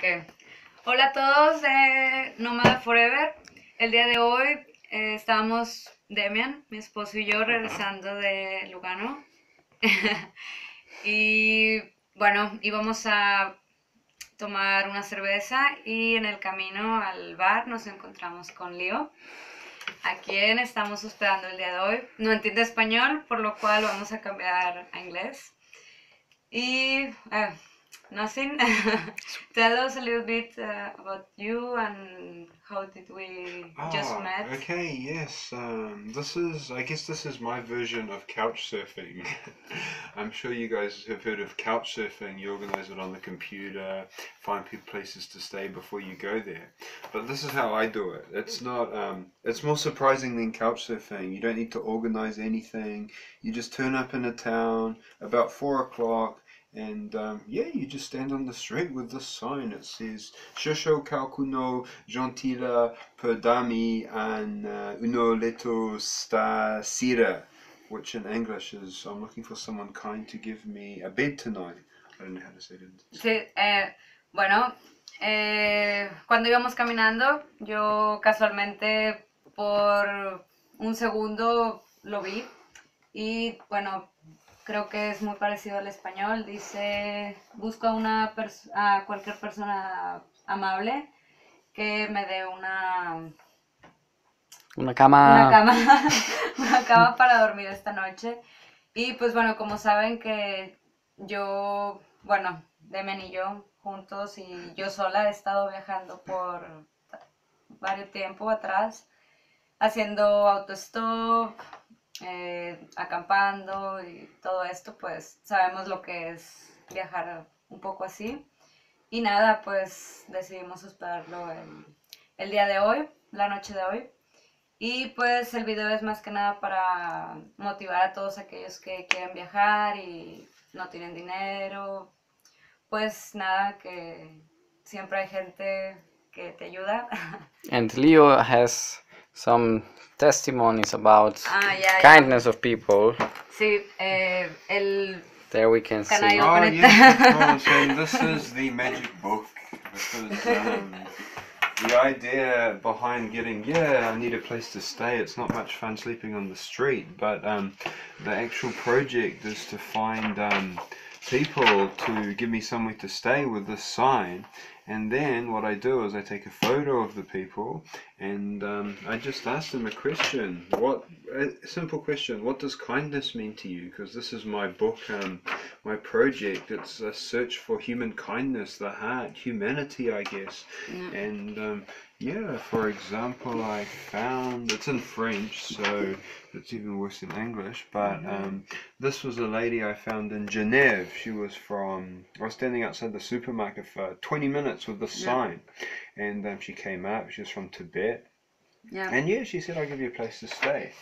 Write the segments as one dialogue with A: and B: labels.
A: Ok. Hola a todos de Nómada Forever. El día de hoy estábamos Demian, mi esposo y yo regresando de Lugano. Y bueno, íbamos a tomar una cerveza y en el camino al bar nos encontramos con Leo, a quien estamos hospedando el día de hoy. No entiende español, por lo cual vamos a cambiar a inglés. Y nothing. Tell us a little bit about you and how did we just met?
B: Okay, yes. I guess this is my version of couch surfing. I'm sure you guys have heard of couch surfing. You organize it on the computer, find places to stay before you go there. But this is how I do it. It's not, it's more surprising than couch surfing. You don't need to organize anything. You just turn up in a town about 4 o'clock. And yeah, you just stand on the street with this sign. It says Shosho Kalkuno Gentila Perdami and Uno Leto Sta Sira, which in English is I'm looking for someone kind to give me a bed tonight. I don't know how to say it.
A: Sí, bueno, cuando íbamos caminando, yo casualmente por un segundo lo vi y bueno, creo que es muy parecido al español. Dice, busco a cualquier persona amable que me dé una
C: cama.
A: Una cama para dormir esta noche. Y pues bueno, como saben que yo, bueno, Demian y yo juntos y yo sola he estado viajando por varios tiempo atrás, haciendo autostop, acampando y todo esto, pues sabemos lo que es viajar un poco así. Y nada, pues decidimos hospedarlo el día de hoy, la noche de hoy. Y pues el video es más que nada para motivar a todos aquellos que quieren viajar y no tienen dinero. Pues nada, que siempre hay gente que te ayuda.
C: And Leo has some testimonies about kindness of people.
A: Sí,
C: There we can see.
B: Oh yes, of course. And this is the magic book because the idea behind I need a place to stay. It's not much fun sleeping on the street, but the actual project is to find people to give me somewhere to stay with this sign. And then what I do is I take a photo of the people and I just ask them a question. A simple question. What does kindness mean to you? Because this is my book, my project. It's a search for human kindness, the heart, humanity, I guess. And yeah, for example, I found, it's in French, so it's even worse in English, but this was a lady I found in Geneva. She was I was standing outside the supermarket for 20 minutes with this sign, and she came up, she was from Tibet, and yeah, she said, I'll give you a place to stay.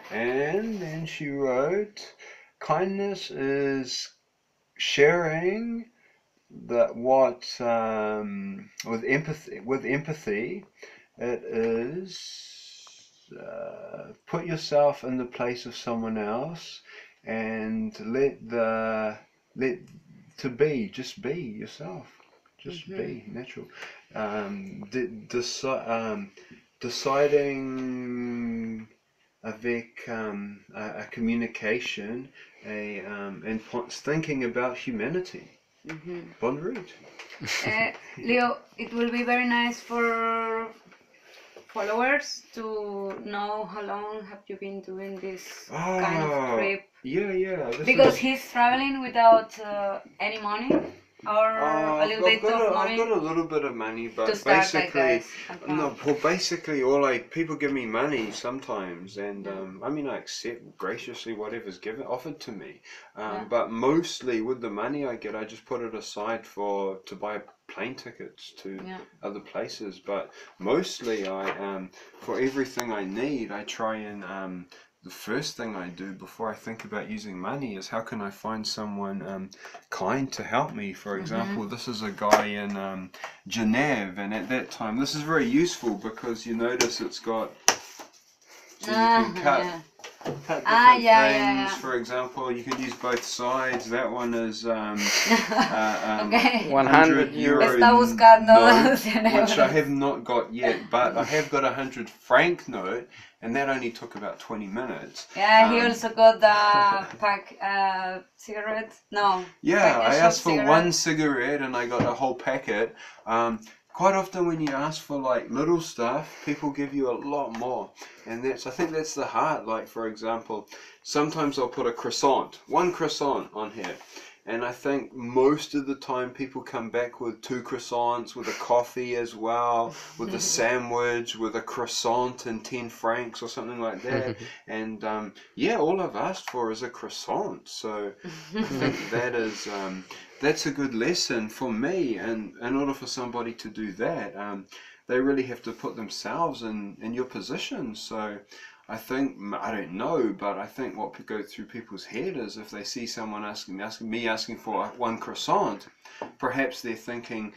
B: And then she wrote, kindness is sharing with empathy, it is put yourself in the place of someone else and just be yourself, just be natural. Deciding avec a communication, and thinking about humanity. Bonne route.
A: Leo, it will be very nice for followers to know how long have you been doing this kind of trip.
B: Yeah.
A: Because he's traveling without any money or a little bit of money.
B: I've got a little bit of money, but
A: basically,
B: basically, people give me money sometimes, and I mean, I accept graciously whatever's offered to me. But mostly with the money I get, I just put it aside to buy plane tickets to other places. But mostly, for everything I need, I try and. The first thing I do before I think about using money is how can I find someone kind to help me. For example, this is a guy in Geneva, and at that time, this is very useful because you notice it's got So you can cut different things. For example, you can use both sides. That one is
A: okay.
C: 100
B: euro
A: Está buscando
B: note, which I have not got yet, but I have got a 100 franc note, and that only took about 20 minutes.
A: Yeah, he also got the pack cigarettes. No.
B: Yeah, I asked for
A: cigarette.
B: one cigarette and I got a whole packet. Quite often when you ask for like little stuff, people give you a lot more, and I think that's the heart. Like for example, sometimes I'll put one croissant on here, and I think most of the time people come back with 2 croissants, with a coffee as well, with a sandwich, with a croissant and 10 francs or something like that. And yeah, all I've asked for is a croissant. So I think that is that's a good lesson for me. And in order for somebody to do that, they really have to put themselves in your position. So I think, I don't know, but I think what could go through people's head is if they see someone asking for 1 croissant, perhaps they're thinking,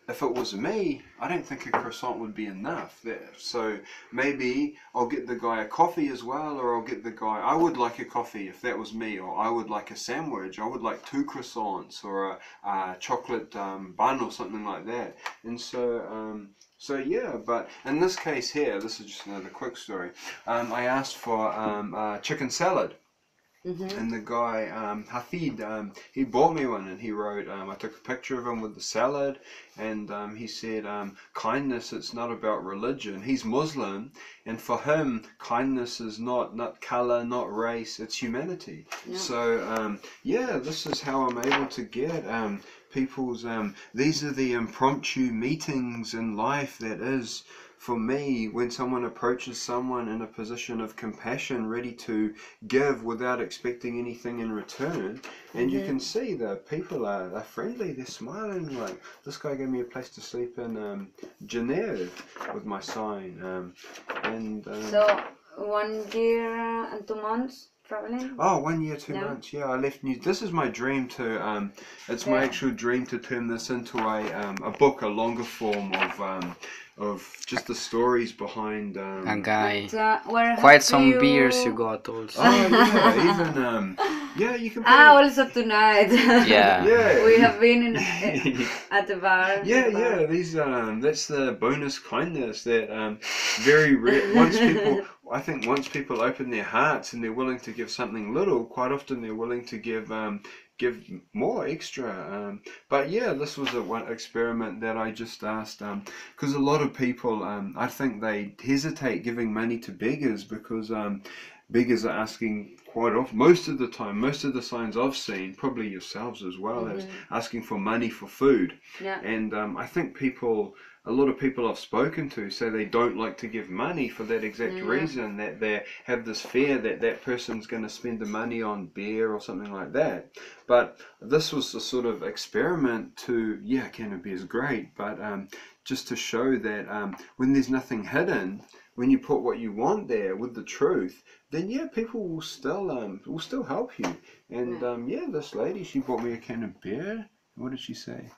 B: if it was me, I don't think a croissant would be enough. So maybe I'll get the guy a coffee as well, or I'll get the guy, I would like a coffee if that was me, or I would like a sandwich, I would like 2 croissants, or a chocolate bun or something like that. And so yeah, but in this case here, this is just another quick story. I asked for chicken salad. And the guy, Hafid, he bought me one, and he wrote, I took a picture of him with the salad, and he said, kindness, it's not about religion. He's Muslim, and for him, kindness is not colour, not race, it's humanity. Yeah. So, yeah, this is how I'm able to get people's, these are the impromptu meetings in life that is, for me, when someone approaches someone in a position of compassion, ready to give without expecting anything in return, and you can see the people are friendly, they're smiling, like, this guy gave me a place to sleep in Geneva with my sign.
A: So, 1 year and 2 months traveling?
B: Oh, 1 year, 2 months, yeah, I left this is my dream to, it's my actual dream to turn this into a book, a longer form of just the stories behind
C: a guy.
A: Where
C: quite some beers you got also.
B: Oh yeah, even yeah, you can.
A: Also tonight.
C: Yeah.
B: Yeah.
A: We have been at the bar.
B: Yeah, yeah. These that's the bonus kindness that very rare. I think once people open their hearts and they're willing to give something little, quite often they're willing to give more extra. But yeah, this was one experiment that I just asked, because a lot of people, I think they hesitate giving money to beggars because beggars are asking quite often, most of the time, most of the signs I've seen, probably yourselves as well, is asking for money for food. Yeah. And I think a lot of people I've spoken to say they don't like to give money for that exact reason, that they have this fear that that person's going to spend the money on beer or something like that. But this was a sort of experiment to, yeah, can of beer is great, but just to show that when there's nothing hidden, when you put what you want there with the truth, then yeah, people will still help you. And yeah, this lady, she bought me a can of beer. What did she say?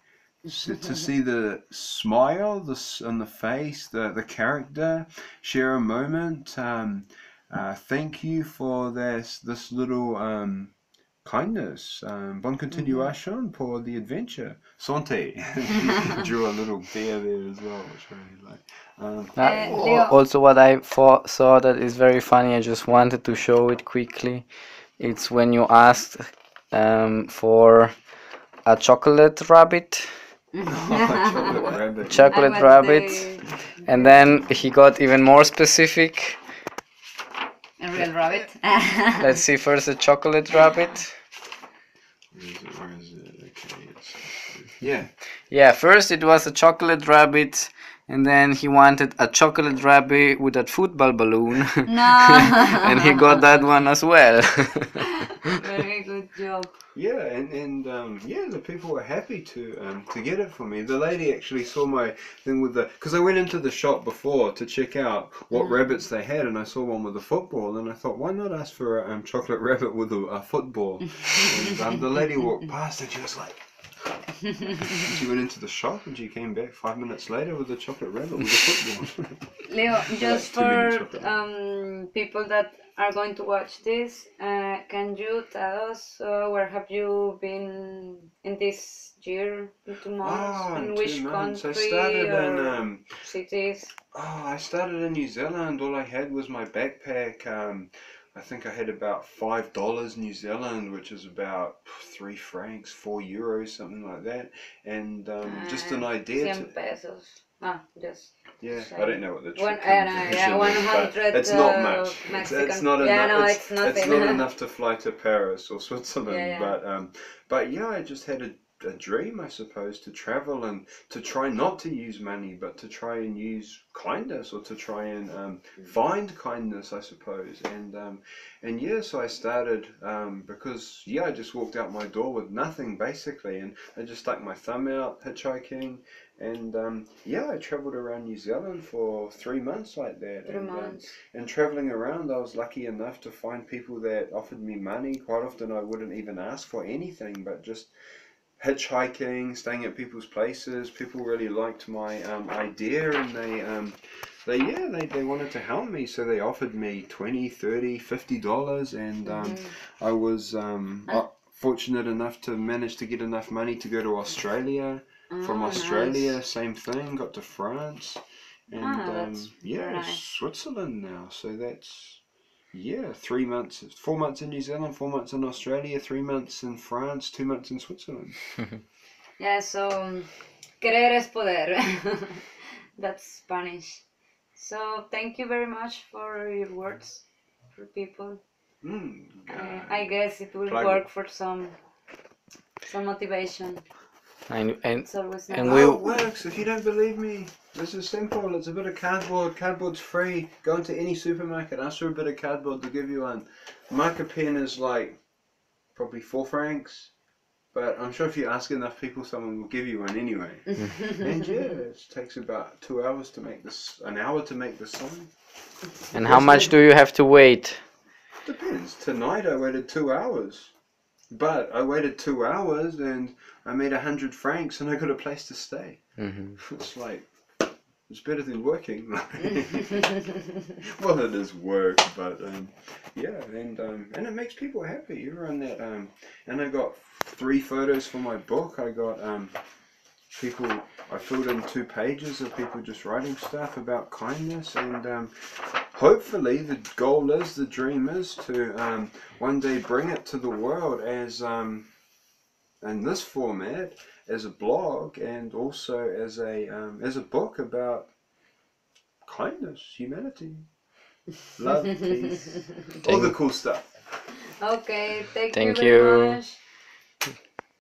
B: So to see the smile on the face, the character, share a moment, thank you for this little kindness. Bonne continuation pour the adventure. Santé. Drew a little beer there as well, which I really like.
C: Also, what I saw that is very funny, I just wanted to show it quickly. It's when you asked for a chocolate rabbit. Chocolate rabbit. And then he got even more specific.
A: A real rabbit.
C: Let's see first the chocolate rabbit.
B: Where is it? Okay, yeah.
C: Yeah, first it was a chocolate rabbit, and then he wanted a chocolate rabbit with a football balloon.
A: No.
C: And he got that one as well.
A: Very good job.
B: Yeah, and yeah, the people were happy to get it for me. The lady actually saw my thing with because I went into the shop before to check out what rabbits they had, and I saw one with a football, and I thought, why not ask for a chocolate rabbit with a football? And the lady walked past, and she was like, She went into the shop and she came back 5 minutes later with a chocolate rabbit with a football.
A: Leo, just
B: too many
A: for
B: chocolate.
A: people that are going to watch this, can you tell us where have you been in this year, in 2 months, in
B: In
A: which
B: 2 months. I
A: country
B: started
A: or
B: in
A: cities?
B: I started in New Zealand. All I had was my backpack. I think I had about $5 New Zealand, which is about 3 francs, 4 euros, something like that. And just an idea
A: 100 pesos. Just
B: yeah,
A: say.
B: I don't know what the
A: One,
B: conversion
A: yeah,
B: is, but
A: 100
B: it's not much.
A: Mexican.
B: It's not
A: yeah,
B: enough.
A: no,
B: it's
A: nothing.
B: It's not enough to fly to Paris or Switzerland.
A: Yeah, yeah.
B: But yeah, I just had a dream, I suppose, to travel and to try not to use money, but to try and use kindness, or to try and find kindness, I suppose. And yeah, so I started because yeah, I just walked out my door with nothing basically, and I just stuck my thumb out hitchhiking. And yeah, I travelled around New Zealand for 3 months like that.
A: 3 months.
B: And travelling around, I was lucky enough to find people that offered me money. Quite often I wouldn't even ask for anything, but just hitchhiking, staying at people's places. People really liked my idea, and they wanted to help me, so they offered me $20, $30, $50, and I was fortunate enough to manage to get enough money to go to Australia. From Australia,
A: Nice.
B: same thing, got to France, and
A: That's
B: yeah,
A: very nice.
B: Switzerland now. So that's 3 months, 4 months in New Zealand, 4 months in Australia, 3 months in France, 2 months in Switzerland.
A: Yeah, so querer es poder. That's Spanish. So thank you very much for your words for people. I guess it will work for some motivation.
C: And
A: It's always nice.
C: and
B: Oh, it
C: we
B: works. If you don't believe me, this is simple. It's a bit of cardboard. Cardboard's free. Go into any supermarket, ask for a bit of cardboard, they'll give you one. Marker pen is like probably 4 francs, but I'm sure if you ask enough people, someone will give you one anyway. And yeah, it takes about 2 hours to make this, an hour to make this song.
C: and how much do you have to wait?
B: Depends. Tonight I waited 2 hours. But I waited 2 hours and I made 100 francs and I got a place to stay. It's like, it's better than working. Well, it is work, but yeah, and it makes people happy. Everyone that and I got 3 photos for my book. I got people. I filled in 2 pages of people just writing stuff about kindness, and hopefully the goal is, the dream is to one day bring it to the world as in this format, as a blog, and also as a book about kindness, humanity, love, peace, all the cool stuff.
A: Okay, thank
C: Thank
A: you very
C: you.
A: much.